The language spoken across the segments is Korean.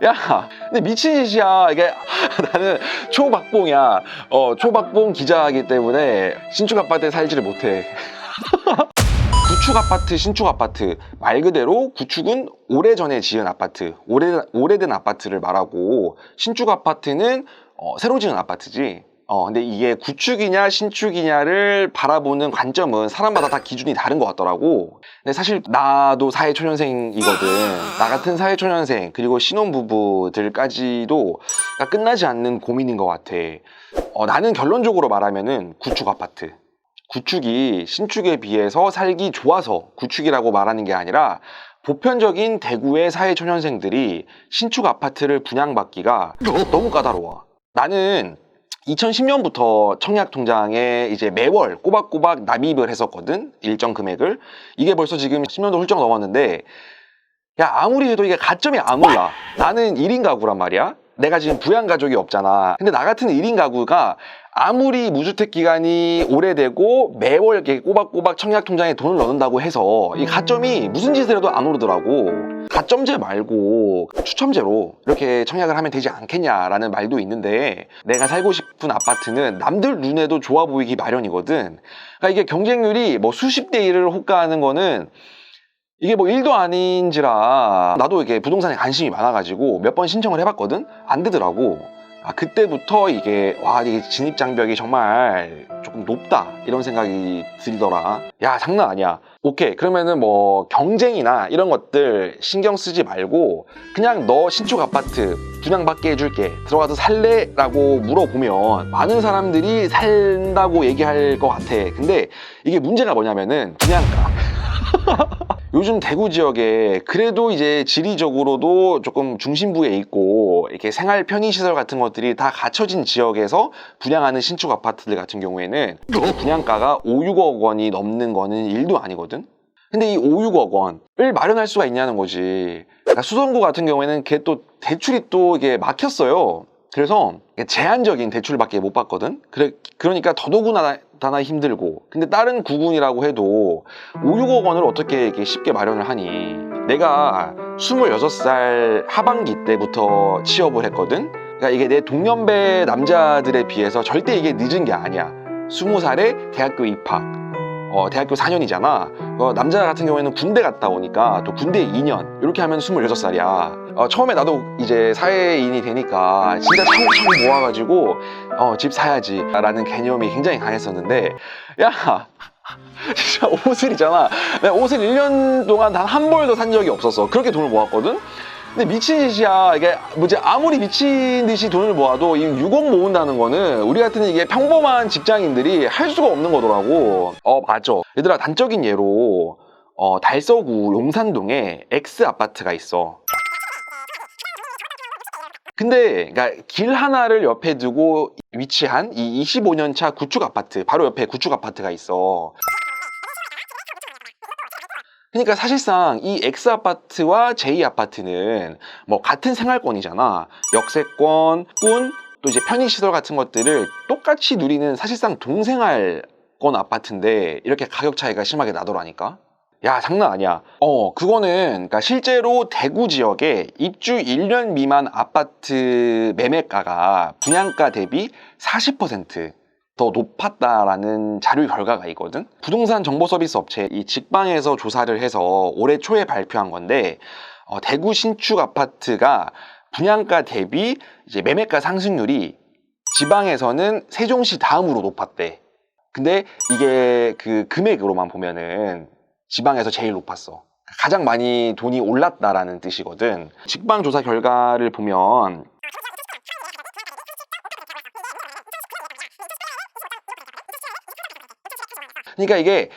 야, 근데 미친 짓이야. 이게 나는 초박봉이야. 초박봉 기자이기 때문에 신축 아파트에 살지를 못해. 구축 아파트, 신축 아파트 말 그대로 구축은 오래전에 지은 아파트, 오래된 아파트를 말하고 신축 아파트는 새로 지은 아파트지. 근데 이게 구축이냐 신축이냐를 바라보는 관점은 사람마다 다 기준이 다른 것 같더라고. 근데 사실 나도 사회초년생이거든. 나 같은 사회초년생 그리고 신혼부부들까지도 끝나지 않는 고민인 것 같아. 나는 결론적으로 말하면은 구축 아파트. 구축이 신축에 비해서 살기 좋아서 구축이라고 말하는 게 아니라 보편적인 대구의 사회초년생들이 신축 아파트를 분양받기가 너무 까다로워. 나는 2010년부터 청약통장에 이제 매월 꼬박꼬박 납입을 했었거든. 일정 금액을. 이게 벌써 지금 10년도 훌쩍 넘었는데 야, 아무리 해도 이게 가점이 안 올라. 나는 1인 가구란 말이야. 내가 지금 부양가족이 없잖아. 근데 나 같은 1인 가구가 아무리 무주택 기간이 오래되고 매월 이렇게 꼬박꼬박 청약통장에 돈을 넣는다고 해서 이 가점이 무슨 짓을 해도 안 오르더라고. 가점제 말고 추첨제로 이렇게 청약을 하면 되지 않겠냐라는 말도 있는데 내가 살고 싶은 아파트는 남들 눈에도 좋아 보이기 마련이거든. 그러니까 이게 경쟁률이 뭐 수십 대 1을 호가하는 거는 이게 뭐 일도 아닌지라 나도 이게 부동산에 관심이 많아가지고 몇 번 신청을 해봤거든? 안 되더라고. 그때부터 이게 진입장벽이 정말 조금 높다 이런 생각이 들더라. 야, 장난 아니야. 오케이, 그러면은 뭐 경쟁이나 이런 것들 신경 쓰지 말고 그냥 너 신축 아파트 분양받게 해줄게, 들어가서 살래? 라고 물어보면 많은 사람들이 산다고 얘기할 것 같아. 근데 이게 문제가 뭐냐면은 분양가. 요즘 대구 지역에 그래도 이제 지리적으로도 조금 중심부에 있고 이렇게 생활 편의시설 같은 것들이 다 갖춰진 지역에서 분양하는 신축 아파트들 같은 경우에는 분양가가 5, 6억 원이 넘는 거는 일도 아니거든. 근데 이 5, 6억 원을 마련할 수가 있냐는 거지. 그러니까 수성구 같은 경우에는 걔 또 대출이 또 이게 막혔어요. 그래서 제한적인 대출밖에 못 받거든. 그러니까 더더구나 힘들고. 근데 다른 구군이라고 해도 5, 6억 원을 어떻게 이렇게 쉽게 마련을 하니. 내가 26살 하반기 때부터 취업을 했거든. 그러니까 이게 내 동년배 남자들에 비해서 절대 이게 늦은 게 아니야. 20살에 대학교 입학, 대학교 4년이잖아. 남자 같은 경우에는 군대 갔다 오니까 또 군대 2년 이렇게 하면 26살이야. 처음에 나도 이제 사회인이 되니까 진짜 차곡차곡 모아가지고 집 사야지 라는 개념이 굉장히 강했었는데 야, 진짜 옷을이잖아. 내가 옷을 1년 동안 단 한 벌도 산 적이 없었어. 그렇게 돈을 모았거든. 근데 미친 짓이야. 이게 뭐지, 아무리 미친 듯이 돈을 모아도 이 6억 모은다는 거는 우리 같은 이게 평범한 직장인들이 할 수가 없는 거더라고. 맞아. 얘들아, 단적인 예로 달서구 용산동에 X 아파트가 있어. 근데 그러니까 길 하나를 옆에 두고 위치한 이 25년 차 구축 아파트, 바로 옆에 구축 아파트가 있어. 그러니까 사실상 이 X 아파트와 J 아파트는 뭐 같은 생활권이잖아. 역세권, 꾼, 또 이제 편의시설 같은 것들을 똑같이 누리는 사실상 동생활권 아파트인데 이렇게 가격 차이가 심하게 나더라니까. 야, 장난 아니야. 그거는 그러니까 실제로 대구 지역에 입주 1년 미만 아파트 매매가가 분양가 대비 40% 더 높았다라는 자료 결과가 있거든. 부동산 정보 서비스 업체 이 직방에서 조사를 해서 올해 초에 발표한 건데 대구 신축 아파트가 분양가 대비 이제 매매가 상승률이 지방에서는 세종시 다음으로 높았대. 근데 이게 그 금액으로만 보면은 지방에서 제일 높았어. 가장 많이 돈이 올랐다라는 뜻이거든. 직방 조사 결과를 보면 그러니까 이게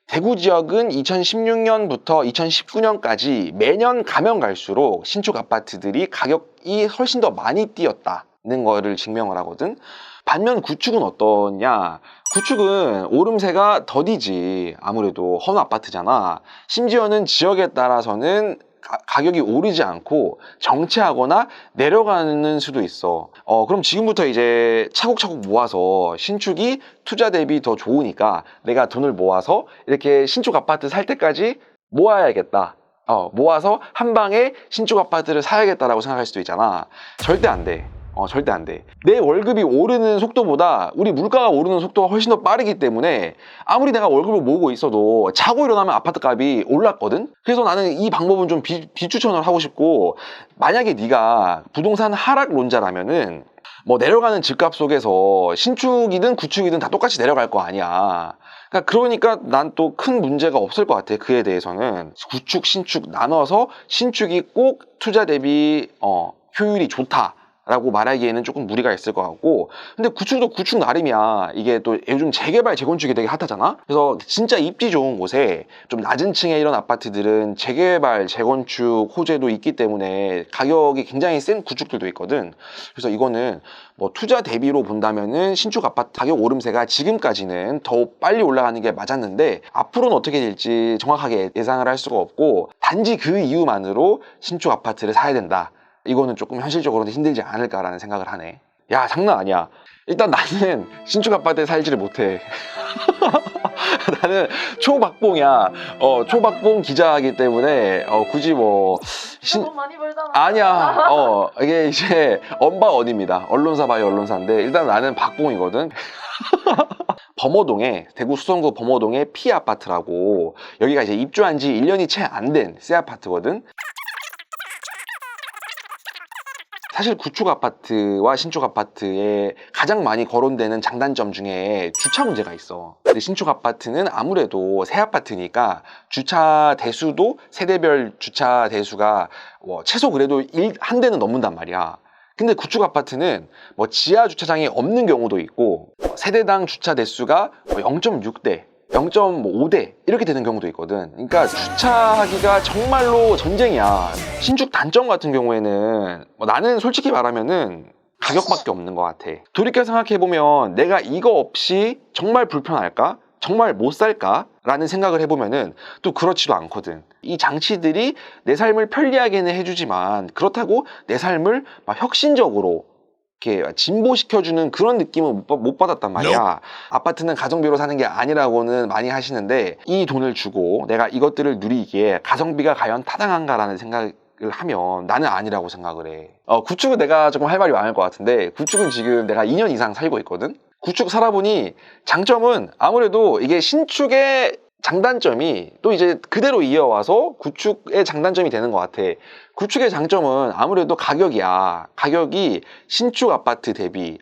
대구 지역은 2016년부터 2019년까지 매년 가면 갈수록 신축 아파트들이 가격이 훨씬 더 많이 뛰었다는 거를 증명을 하거든. 반면 구축은 어떠냐? 구축은 오름세가 더디지. 아무래도 헌 아파트잖아. 심지어는 지역에 따라서는 가격이 오르지 않고 정체하거나 내려가는 수도 있어. 그럼 지금부터 이제 차곡차곡 모아서 신축이 투자 대비 더 좋으니까 내가 돈을 모아서 이렇게 신축 아파트 살 때까지 모아야겠다. 모아서 한 방에 신축 아파트를 사야겠다라고 생각할 수도 있잖아. 절대 안 돼. 절대 안 돼. 내 월급이 오르는 속도보다 우리 물가가 오르는 속도가 훨씬 더 빠르기 때문에 아무리 내가 월급을 모으고 있어도 자고 일어나면 아파트 값이 올랐거든? 그래서 나는 이 방법은 좀 비추천을 하고 싶고, 만약에 네가 부동산 하락론자라면은 뭐 내려가는 집값 속에서 신축이든 구축이든 다 똑같이 내려갈 거 아니야. 그러니까 난 또 큰 문제가 없을 것 같아. 그에 대해서는 구축, 신축 나눠서 신축이 꼭 투자 대비 효율이 좋다 라고 말하기에는 조금 무리가 있을 것 같고, 근데 구축도 구축 나름이야. 이게 또 요즘 재개발, 재건축이 되게 핫하잖아. 그래서 진짜 입지 좋은 곳에 좀 낮은 층에 이런 아파트들은 재개발, 재건축 호재도 있기 때문에 가격이 굉장히 센 구축들도 있거든. 그래서 이거는 뭐 투자 대비로 본다면은 신축 아파트 가격 오름세가 지금까지는 더 빨리 올라가는 게 맞았는데, 앞으로는 어떻게 될지 정확하게 예상을 할 수가 없고, 단지 그 이유만으로 신축 아파트를 사야 된다, 이거는 조금 현실적으로는 힘들지 않을까라는 생각을 하네. 야, 장난 아니야. 일단 나는 신축 아파트에 살지를 못해. 나는 초박봉이야. 초박봉 기자이기 때문에 굳이 뭐 돈 많이 벌잖아. 아니야. 이게 이제 언바언입니다. 언론사 바이 언론사인데, 일단 나는 박봉이거든. 범어동에, 대구 수성구 범어동에 피 아파트라고, 여기가 이제 입주한 지 1년이 채 안 된 새 아파트거든. 사실 구축 아파트와 신축 아파트에 가장 많이 거론되는 장단점 중에 주차 문제가 있어. 근데 신축 아파트는 아무래도 새 아파트니까 주차 대수도 세대별 주차 대수가 최소 그래도 한 대는 넘는단 말이야. 근데 구축 아파트는 뭐 지하 주차장이 없는 경우도 있고, 세대당 주차 대수가 0.6대 0.5대 이렇게 되는 경우도 있거든. 그러니까 주차하기가 정말로 전쟁이야. 신축 단점 같은 경우에는 나는 솔직히 말하면은 가격밖에 없는 것 같아. 돌이켜 생각해보면 내가 이거 없이 정말 불편할까? 정말 못 살까? 라는 생각을 해보면은 또 그렇지도 않거든. 이 장치들이 내 삶을 편리하게는 해주지만, 그렇다고 내 삶을 막 혁신적으로 이렇게 진보시켜주는 그런 느낌은 못 받았단 말이야. 아파트는 가성비로 사는 게 아니라고는 많이 하시는데, 이 돈을 주고 내가 이것들을 누리기에 가성비가 과연 타당한가라는 생각을 하면 나는 아니라고 생각을 해. 구축은 내가 조금 할 말이 많을 것 같은데, 구축은 지금 내가 2년 이상 살고 있거든. 구축 살아보니 장점은 아무래도 이게 신축의 장단점이 또 이제 그대로 이어와서 구축의 장단점이 되는 것 같아. 구축의 장점은 아무래도 가격이야. 가격이 신축 아파트 대비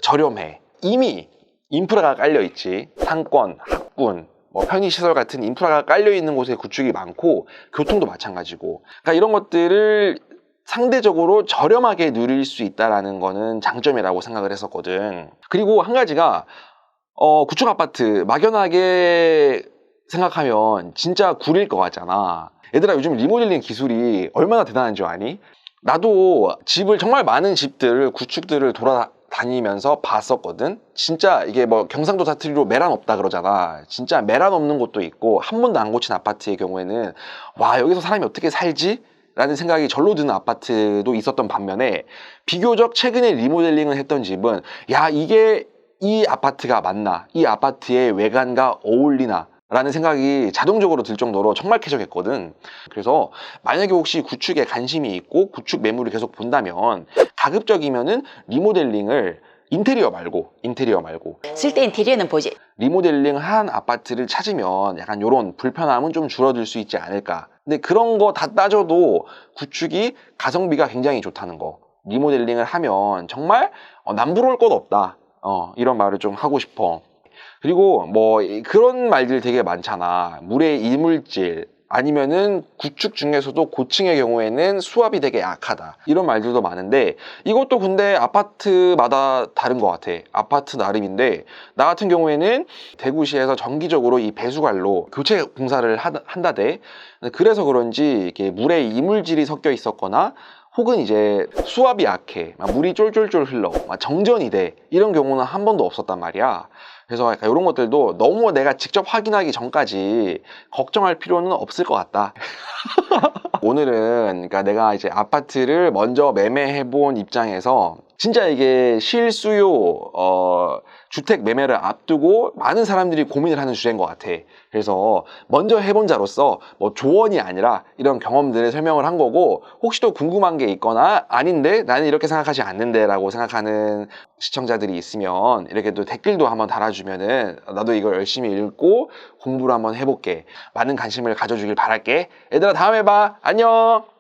저렴해. 이미 인프라가 깔려있지. 상권, 학군, 편의시설 같은 인프라가 깔려있는 곳에 구축이 많고, 교통도 마찬가지고. 그러니까 이런 것들을 상대적으로 저렴하게 누릴 수 있다는 거는 장점이라고 생각을 했었거든. 그리고 한 가지가 구축 아파트 막연하게 생각하면 진짜 구릴 것 같잖아. 얘들아, 요즘 리모델링 기술이 얼마나 대단한 줄 아니? 나도 집을, 정말 많은 집들, 구축들을 돌아다니면서 봤었거든. 진짜 이게 경상도 사투리로 메란 없다 그러잖아. 진짜 메란 없는 곳도 있고, 한 번도 안 고친 아파트의 경우에는 와, 여기서 사람이 어떻게 살지? 라는 생각이 절로 드는 아파트도 있었던 반면에, 비교적 최근에 리모델링을 했던 집은 야, 이게 이 아파트가 맞나? 이 아파트의 외관과 어울리나? 라는 생각이 자동적으로 들 정도로 정말 쾌적했거든. 그래서 만약에 혹시 구축에 관심이 있고 구축 매물을 계속 본다면, 가급적이면은 리모델링을 인테리어 말고 쓸 때 인테리어는 보지. 리모델링 한 아파트를 찾으면 약간 요런 불편함은 좀 줄어들 수 있지 않을까. 근데 그런 거 다 따져도 구축이 가성비가 굉장히 좋다는 거, 리모델링을 하면 정말 남부러울 것 없다, 이런 말을 좀 하고 싶어. 그리고 그런 말들 되게 많잖아. 물의 이물질, 아니면은 구축 중에서도 고층의 경우에는 수압이 되게 약하다, 이런 말들도 많은데, 이것도 근데 아파트마다 다른 것 같아. 아파트 나름인데, 나 같은 경우에는 대구시에서 정기적으로 이 배수관로 교체 공사를 한다대. 그래서 그런지 이게 물에 이물질이 섞여 있었거나, 혹은 이제 수압이 약해, 물이 쫄쫄쫄 흘러, 정전이 돼, 이런 경우는 한 번도 없었단 말이야. 그래서 약간 이런 것들도 너무 내가 직접 확인하기 전까지 걱정할 필요는 없을 것 같다. 오늘은 그러니까 내가 이제 아파트를 먼저 매매해본 입장에서 진짜 이게 실수요 주택 매매를 앞두고 많은 사람들이 고민을 하는 주제인 것 같아. 그래서 먼저 해본 자로서 뭐 조언이 아니라 이런 경험들을 설명을 한 거고, 혹시 또 궁금한 게 있거나 아닌데 나는 이렇게 생각하지 않는데 라고 생각하는 시청자들이 있으면 이렇게 또 댓글도 한번 달아주면은 나도 이걸 열심히 읽고 공부를 한번 해볼게. 많은 관심을 가져주길 바랄게. 얘들아, 다음에 봐. 안녕.